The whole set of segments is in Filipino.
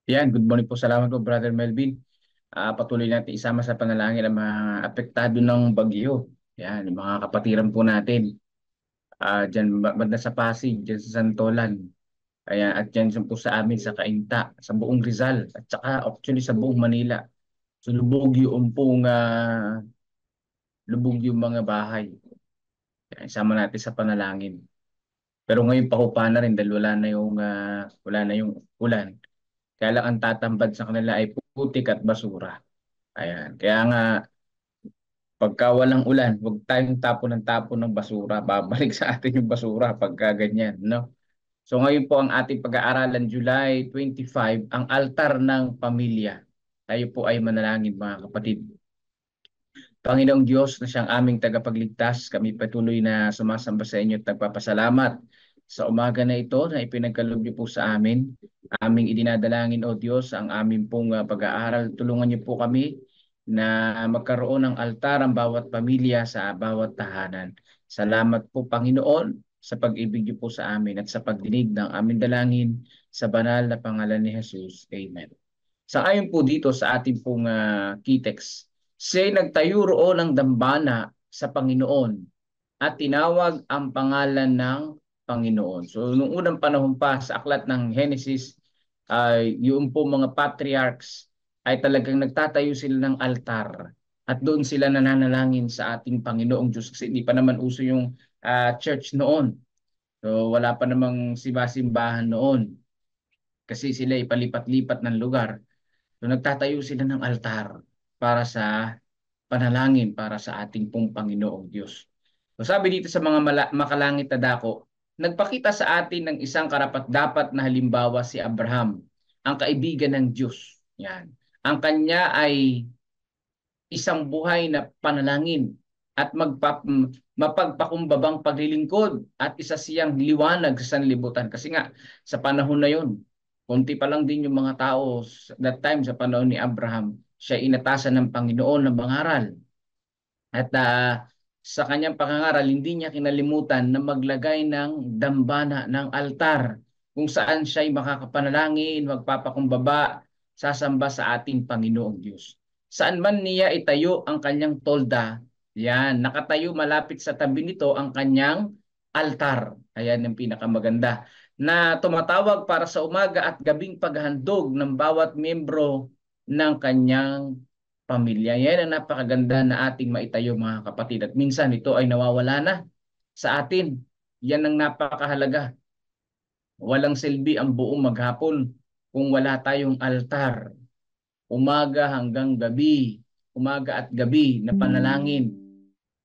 Yan, good morning po. Salamat po, Brother Melvin. Patuloy natin isama sa panalangin ang mga apektado ng bagyo. Yan, yung mga kapatiran po natin. Diyan banda sa Pasig, diyan sa Santolan. Ayan, at diyan po sa amin sa Cainta, sa buong Rizal, at saka actually sa buong Manila. So lubog yung mga bahay. Yan, isama natin sa panalangin. Pero ngayon pakupa na rin dahil wala na yung ulan. Kaya lang ang tatambad sa kanila ay putik at basura. Ayan. Kaya nga, pagka walang ulan, huwag tayong tapon ng basura. Babalik sa atin yung basura pagka ganyan, no? So ngayon po ang ating pag-aaralan, July 25, ang altar ng pamilya. Tayo po ay manalangin, mga kapatid. Panginoong Diyos na siyang aming tagapagligtas, kami patuloy na sumasamba sa inyo at nagpapasalamat sa umaga na ito na ipinagkaloob niyo po sa amin. Aming idinadalangin, O Diyos, ang aming pong pag-aaral. Tulungan niyo po kami na magkaroon ng altar ang bawat pamilya sa bawat tahanan. Salamat po, Panginoon, sa pag-ibig niyo po sa amin at sa pagdinig ng aming dalangin sa banal na pangalan ni Jesus. Amen. Sa ayon po dito sa ating pong key text, siya'y nagtayo roon ng dambana sa Panginoon at tinawag ang pangalan ng Panginoon. So, nung unang panahon pa sa aklat ng Genesis, yung po mga patriarchs ay talagang nagtatayo sila ng altar at doon sila nananalangin sa ating Panginoong Diyos kasi hindi pa naman uso yung church noon. So, wala pa namang simbahan noon kasi sila ipalipat-lipat ng lugar. So nagtatayo sila ng altar para sa panalangin para sa ating pong Panginoong Diyos. So sabi dito sa mga makalangit na dako, nagpakita sa atin ng isang karapat-dapat na halimbawa si Abraham, ang kaibigan ng Diyos. Yan. Ang kanya ay isang buhay na panalangin at mapagpakumbabang paglilingkod at isa siyang liwanag sa sanlibutan. Kasi nga, sa panahon na yon, konti pa lang din yung mga tao that time sa panahon ni Abraham, siya inatasan ng Panginoon ng bangaral. At sa kanyang pangangaral, hindi niya kinalimutan na maglagay ng dambana, ng altar, kung saan siya ay makakapanalangin, magpapakumbaba, sasamba sa ating Panginoong Diyos. Saan man niya itayo ang kanyang tolda, yan, nakatayo malapit sa tabi nito ang kanyang altar. Ayan ang pinakamaganda. Na tumatawag para sa umaga at gabing paghandog ng bawat membro ng kanyang pamilya. Yan ang napakaganda na ating maitayo, mga kapatid. At minsan ito ay nawawala na sa atin. Yan ang napakahalaga. Walang silbi ang buong maghapon kung wala tayong altar. Umaga hanggang gabi, umaga at gabi na panalangin,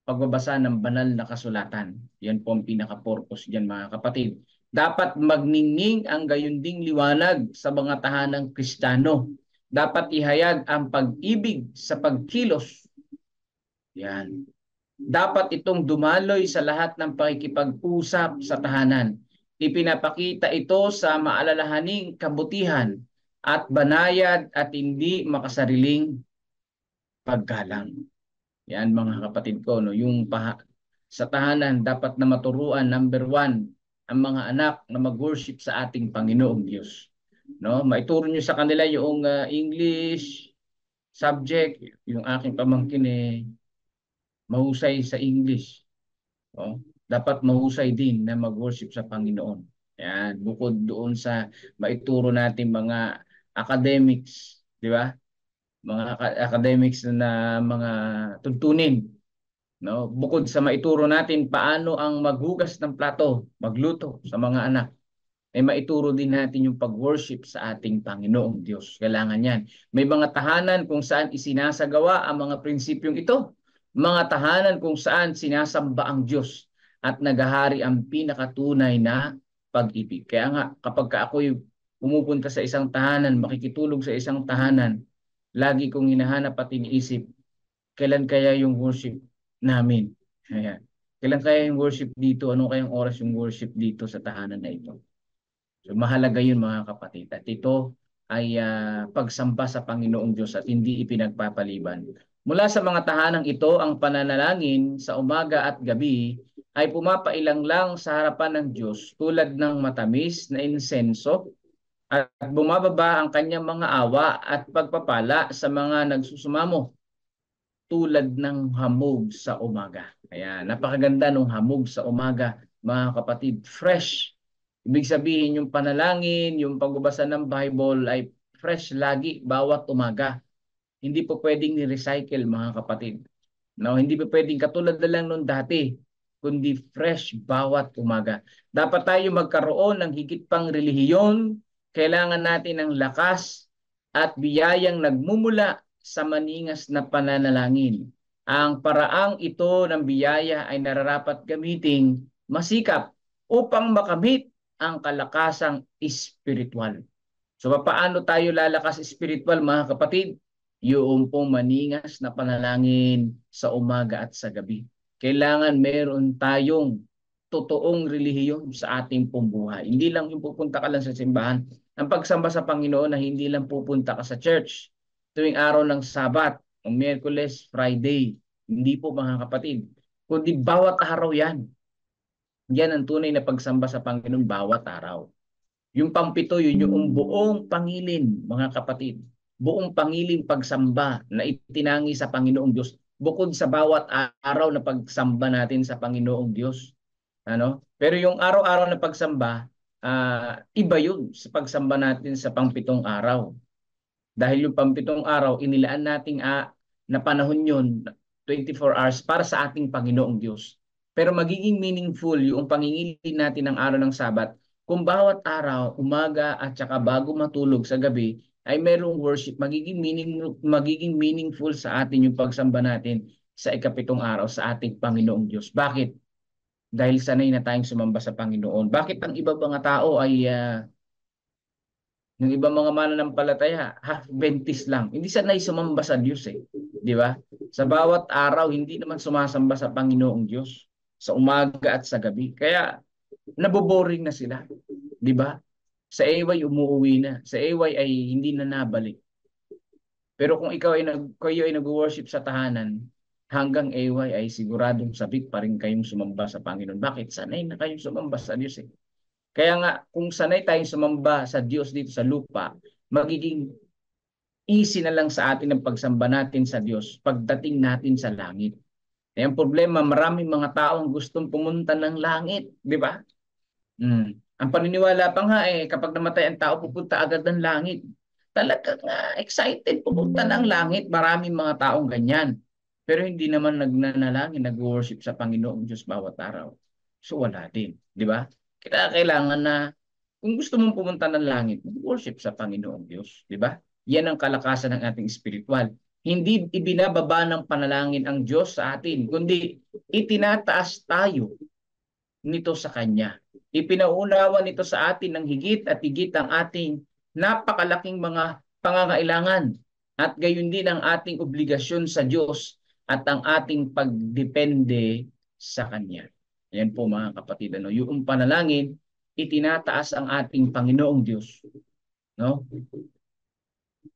pagbabasa ng banal na kasulatan. Yan po ang pinaka-purpose diyan, mga kapatid. Dapat magningning ang gayunding liwanag sa mga tahanang Kristiyano. Dapat ihayag ang pag-ibig sa pagkilos. Yan. Dapat itong dumaloy sa lahat ng pakikipag-usap sa tahanan. Ipinapakita ito sa maalalahaning kabutihan at banayad at hindi makasariling paggalang. Yan, mga kapatid ko, no, sa tahanan dapat na maturuan, number one, ang mga anak na mag-worship sa ating Panginoong Diyos. No, maituro niyo sa kanila yung English subject, yung aking pamangkin mahusay sa English. Oh, dapat mahusay din na mag-worship sa Panginoon. Yan, bukod doon sa maituro natin mga academics, di ba? Mga academics na mga tuntunin, no? Bukod sa maituro natin paano ang maghugas ng plato, magluto sa mga anak, ay maituro din natin yung pag-worship sa ating Panginoong Diyos. Kailangan yan. May mga tahanan kung saan isinasagawa ang mga prinsipyong ito. Mga tahanan kung saan sinasamba ang Diyos at nagahari ang pinakatunay na pag-ibig. Kaya nga, kapag ako'y pumupunta sa isang tahanan, makikitulog sa isang tahanan, lagi kong hinahanap at iniisip, kailan kaya yung worship namin? Ayan. Kailan kaya yung worship dito? Ano kayang oras yung worship dito sa tahanan na ito? So mahalaga yun, mga kapatid. At ito ay pagsamba sa Panginoong Diyos at hindi ipinagpapaliban. Mula sa mga tahanang ito, ang pananalangin sa umaga at gabi ay pumapailang lang sa harapan ng Diyos tulad ng matamis na insenso at bumababa ang kanyang mga awa at pagpapala sa mga nagsusumamo tulad ng hamog sa umaga. Kaya napakaganda ng hamog sa umaga, mga kapatid. Fresh. Ibig sabihin yung panalangin, yung pagbabasa ng Bible ay fresh lagi bawat umaga. Hindi po pwedeng ni-recycle, mga kapatid. No, hindi pa pwedeng katulad na lang noon dati, kundi fresh bawat umaga. Dapat tayo magkaroon ng higit pang relihiyon. Kailangan natin ng lakas at biyayang nagmumula sa maningas na pananalangin. Ang paraang ito ng biyaya ay nararapat gamiting masikap upang makamit ang kalakasang espiritual. So paano tayo lalakas espiritual, mga kapatid? Yung pong maningas na panalangin sa umaga at sa gabi. Kailangan meron tayong totoong relihiyon sa ating pong buhay. Hindi lang yung pupunta ka lang sa simbahan. Ang pagsamba sa Panginoon na hindi lang pupunta ka sa church tuwing araw ng Sabat, o Miyerkules, Friday. Hindi po, mga kapatid. Kundi bawat araw yan. Yan ang tunay na pagsamba sa Panginoon bawat araw. Yung pampito, yun yung buong pangilin, mga kapatid. Buong pangilin pagsamba na itinangi sa Panginoong Diyos. Bukod sa bawat araw na pagsamba natin sa Panginoong Diyos. Ano? Pero yung araw-araw na pagsamba, iba yun sa pagsamba natin sa pampitong araw. Dahil yung pampitong araw, inilaan nating na panahon yun, 24 hours, para sa ating Panginoong Diyos. Pero magiging meaningful yung pangingilin natin ng araw ng Sabat kung bawat araw, umaga at saka bago matulog sa gabi, ay merong worship, magiging meaningful sa atin yung pagsamba natin sa ikapitong araw sa ating Panginoong Diyos. Bakit? Dahil sanay na tayong sumamba sa Panginoon. Bakit ang iba mga tao ay yung ibang mga mananampalataya, half-Adventist lang. Hindi sanay sumamba sa Diyos eh. Di ba? Sa bawat araw, hindi naman sumasamba sa Panginoong Diyos. Sa umaga at sa gabi. Kaya, naboboring na sila. Di ba? Sa AY, umuwi na. Sa AY ay hindi na nabalik. Pero kung kayo ay nag-worship sa tahanan, hanggang AY ay siguradong sabik pa rin kayong sumamba sa Panginoon. Bakit? Sanay na kayong sumamba sa Diyos eh. Kaya nga, kung sanay tayong sumamba sa Diyos dito sa lupa, magiging easy na lang sa atin ang pagsamba natin sa Diyos pagdating natin sa langit. Eh, ang problema, maraming mga taong gustong pumunta ng langit, di ba? Ang paniniwala pa nga kapag namatay ang tao, pupunta agad ng langit. Talagang excited pupunta ng langit. Maraming mga taong ganyan. Pero hindi naman nagnanalangin, nag-worship sa Panginoong Diyos bawat araw. So wala din, di ba? Kailangan na kung gusto mong pumunta ng langit, worship sa Panginoong Diyos, di ba? Yan ang kalakasan ng ating spiritual. Hindi ibinababa ng panalangin ang Diyos sa atin, kundi itinataas tayo nito sa Kanya. Ipinauunawa nito sa atin ng higit at higit ang ating napakalaking mga pangangailangan at gayon din ang ating obligasyon sa Diyos at ang ating pagdepende sa Kanya. Yan po, mga kapatid, yung panalangin, itinataas ang ating Panginoong Diyos. No?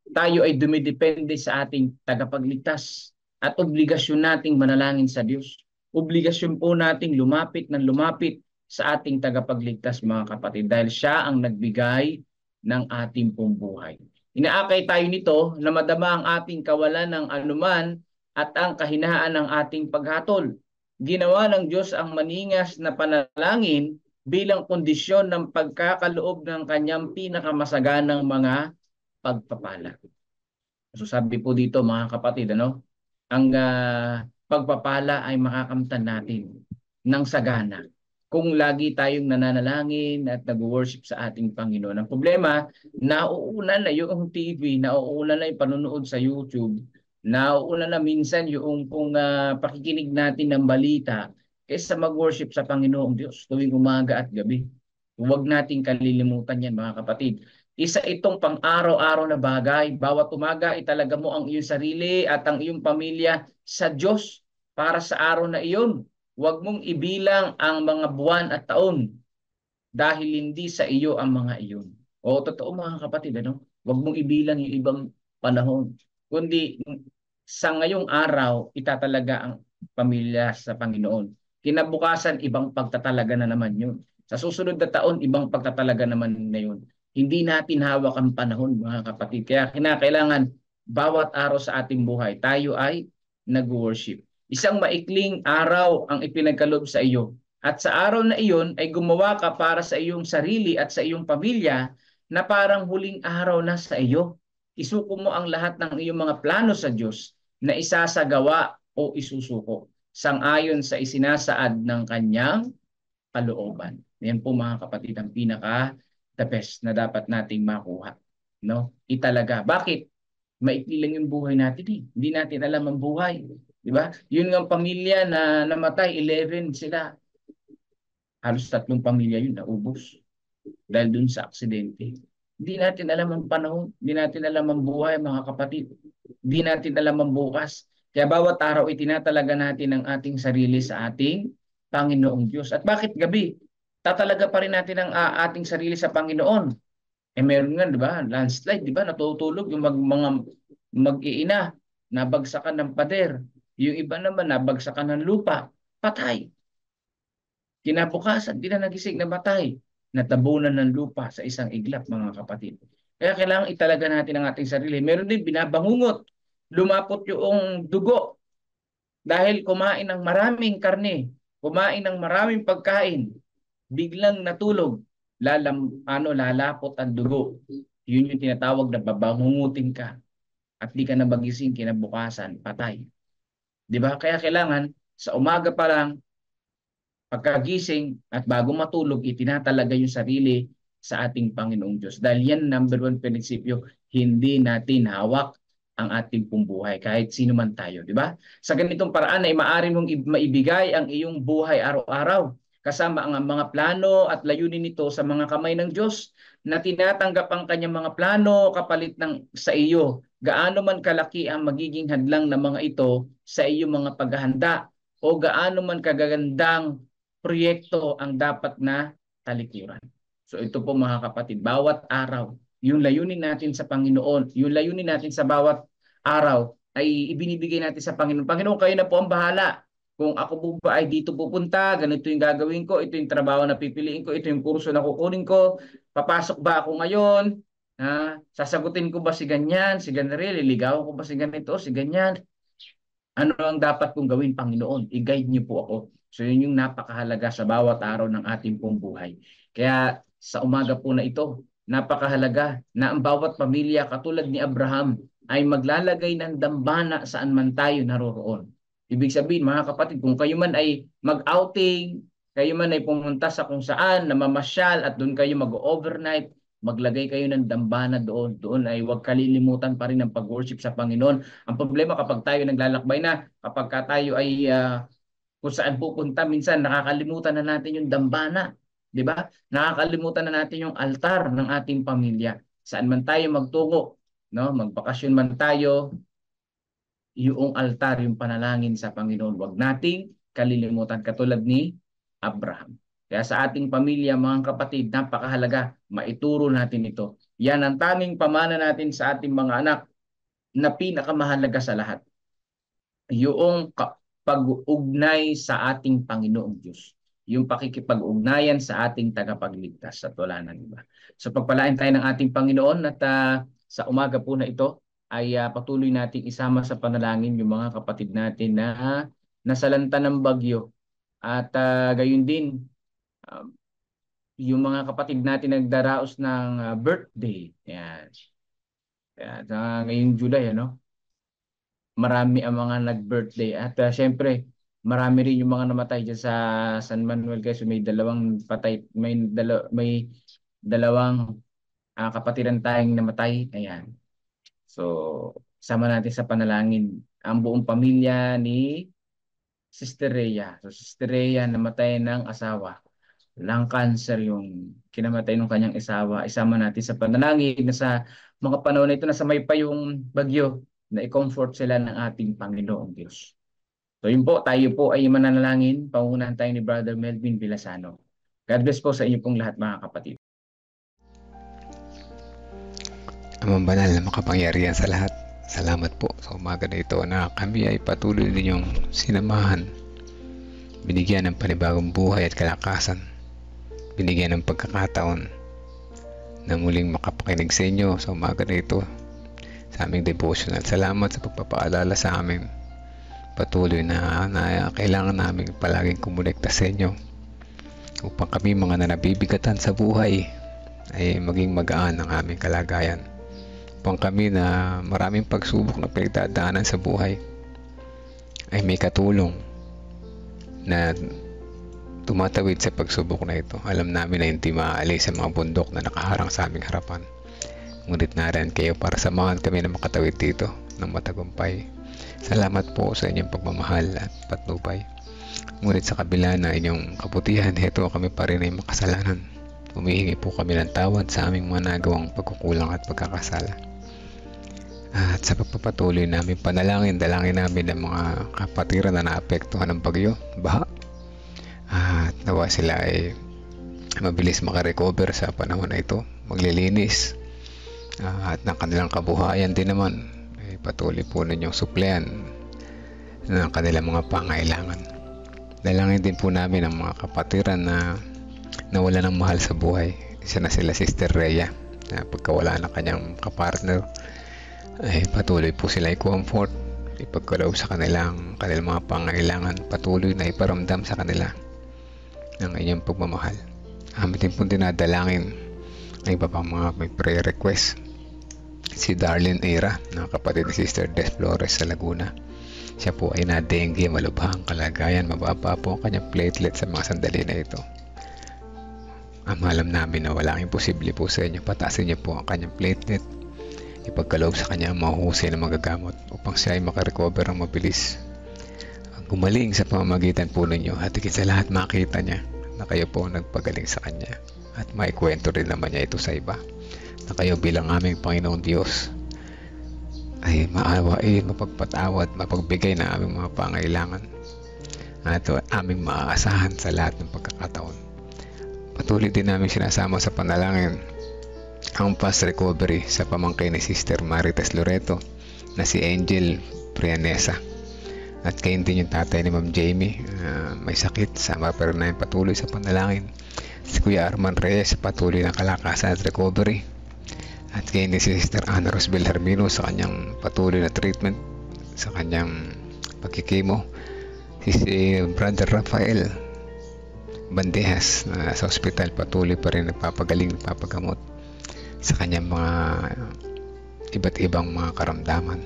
Tayo ay dumidepende sa ating tagapagligtas at obligasyon nating manalangin sa Diyos. Obligasyon po nating lumapit sa ating tagapagligtas, mga kapatid, dahil siya ang nagbigay ng ating pong buhay. Inaakay tayo nito na madama ang ating kawalan ng anuman at ang kahinaan ng ating paghatol. Ginawa ng Diyos ang maningas na panalangin bilang kondisyon ng pagkakaloob ng kanyang pinakamasaganang mga pagpapala. So sabi po dito, mga kapatid, ang pagpapala ay makakamtan natin ng sagana kung lagi tayong nananalangin at nag-worship sa ating Panginoon. Ang problema, nauuna na yung TV, nauuna na yung panonood sa YouTube, nauuna na minsan yung pakikinig natin ng balita kaysa mag-worship sa Panginoong Diyos tuwing umaga at gabi. Huwag nating kalilimutan yan, mga kapatid. Isa itong pang-araw-araw na bagay. Bawat umaga, italaga mo ang iyong sarili at ang iyong pamilya sa Diyos para sa araw na iyon. Huwag mong ibilang ang mga buwan at taon dahil hindi sa iyo ang mga iyon. O totoo, mga kapatid, huwag mong ibilang yung ibang panahon. Kundi sa ngayong araw, itatalaga ang pamilya sa Panginoon. Kinabukasan, ibang pagtatalaga na naman yun. Sa susunod na taon, ibang pagtatalaga naman na yun. Hindi natin hawak ang panahon, mga kapatid. Kaya kinakailangan bawat araw sa ating buhay, tayo ay nag-worship. Isang maikling araw ang ipinagkaloob sa iyo. At sa araw na iyon ay gumawa ka para sa iyong sarili at sa iyong pamilya na parang huling araw na sa iyo. Isuko mo ang lahat ng iyong mga plano sa Diyos na isasagawa o isusuko sang-ayon sa isinasaad ng kanyang kalooban. Yan po mga kapatid ang pinaka the best na dapat nating makuha. No? Italaga. Bakit? Maikli lang yung buhay natin eh. Hindi natin alam ang buhay. Di ba? Yun ng pamilya na namatay, 11 sila. Halos 3 pamilya yun naubos dahil dun sa aksidente. Hindi natin alam ang panahon. Hindi natin alam ang buhay, mga kapatid. Hindi natin alam ang bukas. Kaya bawat araw itinatalaga natin ang ating sarili sa ating Panginoong Diyos. At bakit gabi? Tatalaga pa rin natin ang ating sarili sa Panginoon. Eh meron nga, di ba? Landslide, di ba? Natutulog yung mga mag-iina, nabagsakan ng pader. Yung iba naman, nabagsakan ng lupa. Patay. Kinabukasan, di na nagising na patay. Natabunan ng lupa sa isang iglap, mga kapatid. Kaya kailangan italaga natin ang ating sarili. Meron din binabangungot. Lumapot yung dugo dahil kumain ng maraming karne, kumain ng maraming pagkain, biglang natulog, lalapot ang dugo. Yun yung tinatawag na babangungutin ka at di ka na magising kinabukasan, patay. Di ba? Kaya kailangan sa umaga pa lang, pagkagising at bago matulog, itinatalaga yung sarili sa ating Panginoong Diyos. Dahil yan, number 1 prinsipyo, hindi natin hawak ang ating buhay, kahit sino man tayo, di ba? Sa ganitong paraan ay maaari mong maibigay ang iyong buhay araw-araw, kasama ang mga plano at layunin nito sa mga kamay ng Diyos na tinatanggap ang kanyang mga plano kapalit ng sa iyo. Gaano man kalaki ang magiging hadlang ng mga ito sa iyong mga paghahanda o gaano man kagagandang proyekto ang dapat na talikuran. So ito po mga kapatid, bawat araw, yung layunin natin sa Panginoon, yung layunin natin sa bawat araw ay ibinibigay natin sa Panginoon. Panginoon, kayo na po ang bahala. Kung ako po ba ay dito pupunta, ganito yung gagawin ko, ito yung trabaho na pipiliin ko, ito yung kurso na kukunin ko, papasok ba ako ngayon? Sasagutin ko ba si ganyan, si ganyan, liligawan ko ba si ganito, si ganyan? Ano ang dapat kong gawin, Panginoon? I-guide niyo po ako. So yun yung napakahalaga sa bawat araw ng ating pong buhay. Kaya sa umaga po na ito, napakahalaga na ang bawat pamilya katulad ni Abraham ay maglalagay ng dambana saan man tayo naroroon. Ibig sabihin, mga kapatid, kung kayo man ay mag-outing, kayo man ay pumunta sa kung saan, namamasyal at doon kayo mag-overnight, maglagay kayo ng dambana doon. Doon ay huwag kalilimutan pa rin ang pag-worship sa Panginoon. Ang problema kapag tayo naglalakbay na, kapag tayo ay kung saan pupunta, minsan nakakalimutan na natin yung dambana. Di ba? Nakakalimutan na natin yung altar ng ating pamilya. Saan man tayo magtungo, no? Magbakasyon man tayo, yung altar, yung panalangin sa Panginoon, huwag nating kalilimutan katulad ni Abraham. Kaya sa ating pamilya, mga kapatid, napakahalaga, maituro natin ito. Yan ang tanging pamana natin sa ating mga anak na pinakamahalaga sa lahat. Yung pag-ugnay sa ating Panginoong Diyos. Yung pakikipag-ugnayan sa ating tagapagligtas at wala nang iba. So pagpalain tayo ng ating Panginoon at sa umaga po na ito ay patuloy nating isama sa panalangin yung mga kapatid natin na nasalanta ng bagyo. At gayon din, yung mga kapatid natin nagdaraos ng birthday. Yan. Ngayong July, ano? Marami ang mga nag-birthday. At syempre, marami rin yung mga namatay dyan sa San Manuel, guys. May dalawang patay, may dalawang kapatiran tayong namatay. Ayan. So, sama natin sa panalangin ang buong pamilya ni Sister Rhea. So, Sister Rhea namatay ng asawa. Lung cancer yung kinamatay ng kanyang asawa. Isama natin sa panalangin na sa mga panahon na ito na sa may pa yung bagyo na i-comfort sila ng ating Panginoong Diyos. So yun po, tayo po ay mananalangin. Pangunahan tayo ni Brother Melvin Vilasano. God bless po sa inyo pong lahat, mga kapatid. Amang banal na makapangyarihan sa lahat, salamat po sa umaga na ito na kami ay patuloy ninyong sinamahan, binigyan ng panibagong buhay at kalakasan, binigyan ng pagkakataon na muling makapakinig sa inyo sa umaga na ito sa aming devotional. Salamat sa pagpapaalala sa amin. Patuloy na kailangan namin palaging kumonekta sa inyo upang kami mga nabibigatan sa buhay ay maging magaan ang aming kalagayan. Upang kami na maraming pagsubok na pinagdadaanan sa buhay ay may katulong na tumatawid sa pagsubok na ito. Alam namin na hindi maaalis sa mga bundok na nakaharang sa aming harapan. Ngunit narin kayo para samahan kami na makatawid dito ng matagumpay. Salamat po sa inyong pagmamahal at patnubay. Ngunit sa kabila na inyong kabutihan, heto kami pa rin ay makasalanan. Humihingi po kami ng tawad sa aming mga nagawang pagkukulang at pagkakasala. At sa pagpapatuloy namin dalangin namin ang mga kapatiran na naapektuhan ng bagyo, baha. At nawa sila ay mabilis makarecover sa panahon na ito, maglilinis. At ng kanilang kabuhayan din naman ay patuloy po ninyong suplean ng kanilang mga pangailangan. Dalangin din po namin ang mga kapatiran na nawala ng mahal sa buhay. Isa na sila Sister Rhea na pagkawala ng kanyang kapartner ay patuloy po sila i-comfort, ipagkaloob sa kanilang mga pangailangan, patuloy na iparamdam sa kanila ng inyong pagmamahal. Amin din po dinadalangin ang iba pang mga may prayer request. Si Darlene Era, na kapatid ni Sister Des Flores sa Laguna. Siya po ay na-dengue, malubhang kalagayan, mababa po ang kanyang platelet sa mga sandali na ito. Alam namin na walang imposible po sa inyo. Pataasin niyo po ang kanyang platelet, ipagkaloob sa kanya ang mahusay na magagamot upang siya ay makarecover ng mabilis. Gumaling sa pamamagitan po ninyo at higit sa lahat makita niya na kayo po nagpagaling sa kanya at maikwento rin naman niya ito sa iba na kayo bilang aming Panginoong Diyos ay maawain, mapagpatawad, mapagbigay na aming mga pangailangan at aming maaasahan sa lahat ng pagkakataon. Patuloy din namin sinasama sa panalangin ang fast recovery sa pamangkin ni Sister Marites Loreto na si Angel Prianesa. At kayo din yung tatay ni Ma'am Jamie, may sakit, sama pero na yung patuloy sa panalangin. Si Kuya Arman Reyes patuloy ng kalakasan at recovery. At kayo din si Sister Ana Rosbel Hermino sa kanyang patuloy na treatment, sa kanyang pagkikimo. Si Brother Rafael Bandejas na sa ospital patuloy pa rin nagpapagaling, nagpapagamot sa kanyang mga iba't ibang mga karamdaman.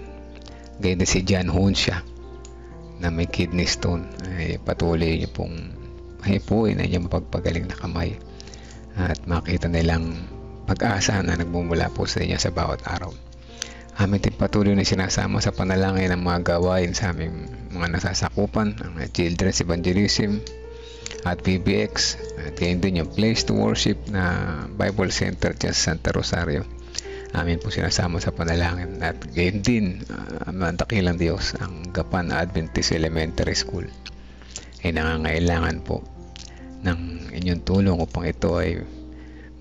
Gayon din si John Hunsya na may kidney stone, ay patuloy niyo pong hipuin na niya mapagpagaling na kamay at makita nilang pag-asa na nagmumula po sa inyo sa bawat araw. Amin din patuloy na sinasama sa panalangin ng mga gawain sa aming mga nasasakupan, ang Children's Evangelism at PBX, at gayon din yung Place to Worship na Bible Center dyan sa Santa Rosario. Amin po sinasama sa panalangin at gayon din ang dakilang Diyos, ang Gapan Adventist Elementary School ay nangangailangan po ng inyong tulong upang ito ay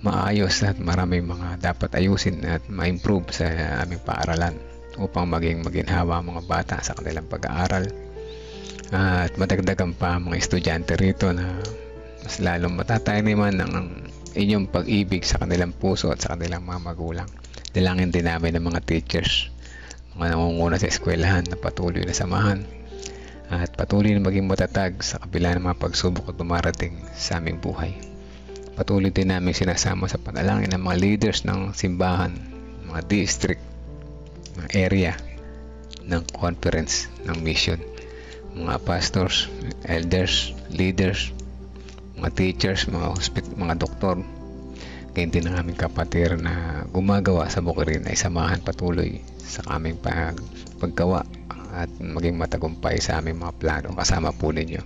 maayos at maraming mga dapat ayusin at ma-improve sa aming paaralan upang maging maginhawa ang mga bata sa kanilang pag-aaral at madagdagan pa ang mga estudyante rito na mas lalong matataniman ng inyong pag-ibig sa kanilang puso at sa kanilang mga magulang. Dalangin din namin ng mga teachers, mga nangunguna sa eskwelahan na patuloy na samahan at patuloy na maging matatag sa kabila ng mga pagsubok at dumarating sa aming buhay. Patuloy din namin sinasama sa panalangin ng mga leaders ng simbahan, mga district, mga area ng conference ng mission, mga pastors, elders, leaders, mga teachers, mga doktor. Ganyan din ang aming kapatid na gumagawa sa Bukirin ay samahan patuloy sa aming paggawa at maging matagumpay sa aming mga plano kasama po ninyo.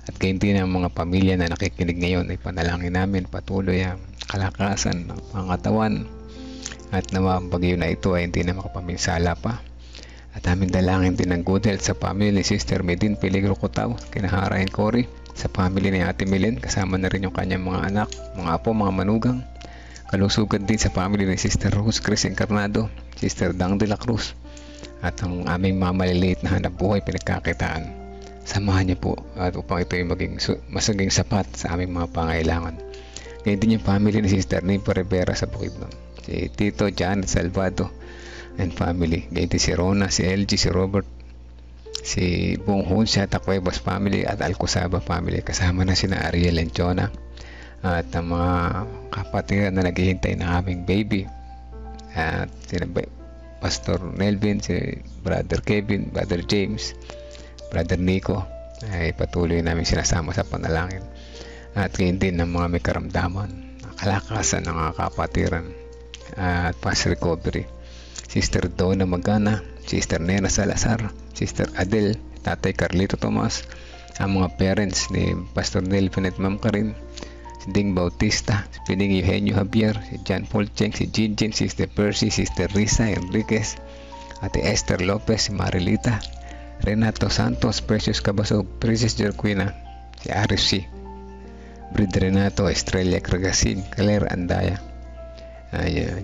At ganyan din ang mga pamilya na nakikinig ngayon ay panalangin namin patuloy ang kalakasan ng pangatawan at nawa ang bagyo na ito ay hindi na makapaminsala pa. At aming dalangin din ng good health sa family ni Sister Medin Peligro Cotao, Kinahara and Cory, sa family ni Ate Milen, kasama na rin yung kanyang mga anak, mga apo, mga manugang. Kalusugan din sa family ni Sister Rose Chris Encarnado, Sister Dang de la Cruz, at ang aming mga maliliit na hanap buhay pinagkakitaan. Samahan niyo po at upang ito ay masaging sapat sa aming mga pangailangan. Ganyan din yung family ni Sister Nipa Rivera sa Bukidnon. Si Tito Janet Salvado and family. Ganyan din si Rona, si LG, si Robert, si Bong Hunsha, Tacuevas family at Alcosaba family. Kasama na sina Ariel and Chona at ang mga kapatid na naghihintay ng aming baby. At sina Pastor Nelvin, si Brother Kevin, Brother James, Brother Nico ay patuloy namin sinasama sa panalangin. At ngayon din ng mga may karamdaman, kalakasan ng mga kapatiran at fast recovery. Sister Donna Magana, Sister Nena Salazar, Sister Adel, Tatay Carlito Tomas, ang mga parents ni Pastor Nelvin at Ma'am Karin, si Ding Bautista, si Pining Eugenio Javier, si John Paul Cheng, si Jinjin, Sister Percy, Sister Risa Enriquez, Ate Esther Lopez, si Marilita, Renato Santos, Precious Cabasog, Princess Jerquina, si Arif C, Brid Renato, Estrella Cragasin, Claire Andaya,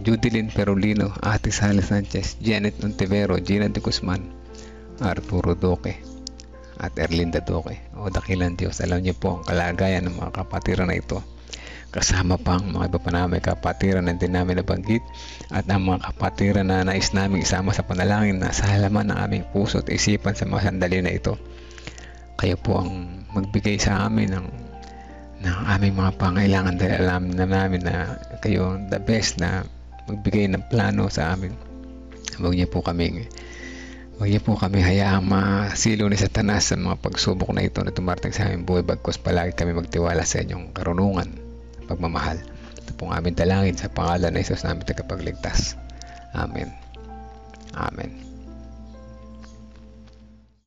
Judilyn Perolino, Ate Sally Sanchez, Janet Ontivero, Gina de Guzman, Arturo Doque at Erlinda Doque. O dakilang Diyos, alam niyo po ang kalagayan ng mga kapatiran na ito, kasama pang mga iba pa namin kapatiran na hindi namin nabanggit, at ang mga kapatiran na nais namin isama sa panalangin na sa halaman ng aming puso at isipan sa mga sandali na ito. Kayo po ang magbigay sa amin ng aming mga pangailangan, dahil alam na namin na kayo the best na magbigay ng plano sa amin. Huwag niyo po kami hayaang masilo ni Satanas sa mga pagsubok na ito na dumarating sa aming buhay, bagkus palagi kami magtiwala sa inyong karunungan, pagmamahal. Ito pong aming dalangin sa pangalan ng Jesus namin tagapagligtas. Amen. Amen.